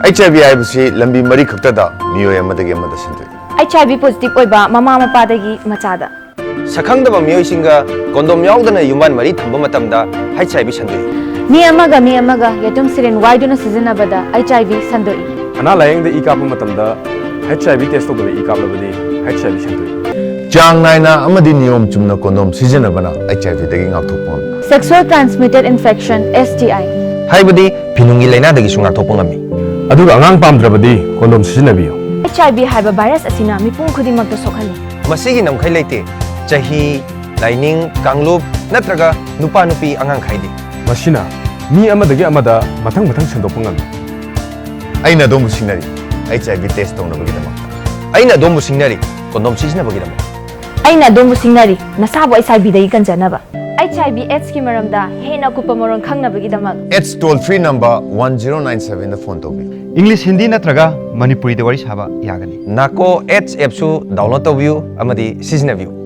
HIV हाइबसी लंबी मरी खक्तदा मियोय अमदगी अमदा संदोई HIV positive ओइबा ममा मपादगी मचादा सखंगदबा मियोयसिंगा कोंडोम याउदना युमान मरी थंबा मतमदा HIV संदोई मी अमगा यतुम सिरिन वाइदुना सिजनबदा HIV संदोई अना लायंग द इकाप मतमदा HIV टेस्ट तोदबे इकाप लबदि HIV संदोई चांग नायना अमदी नियम चुमना कोंडोम सिजनबना HIV दगी ngakthokpon sexual transmitted infection STI हाइबदी फिनुंगी लाइना दगी सुंगाथोकपो ngami अदुगा अंगांग पामद्रबदि कोंडोम सिजनबियो HIV हाइबा वायरस असिना मिपुंग खुदिमक्ता सोखली मसीगी नमखै लेते चही लाइनिंग कांगलुप नत्रगा नुपा नुपी अंगांग खाइदे मसिना मी अमदगी अमदा मथंग मथंग संदोकपो ngami अइना दोमु सिंगनरी HIV टेस्ट तौनबगीदमक अइना दोमु सिंगनरी कोंडोम सिजनबगीदमक अइना दोमु सिंगनरी नसाबो HIV दगी कंजनबा HIV AIDS की मरमदा हेना कुपा मरन खंगनबगीदमक एड्स टोल फ्री नंबर 1097 दा फोन तौबी इंग्लिश हिंदी नत्रगा मणिपुरी द वरी साबा यागनी नाको एड्स एप सु डाउनलोड तौबियु अमदी सिजनबियु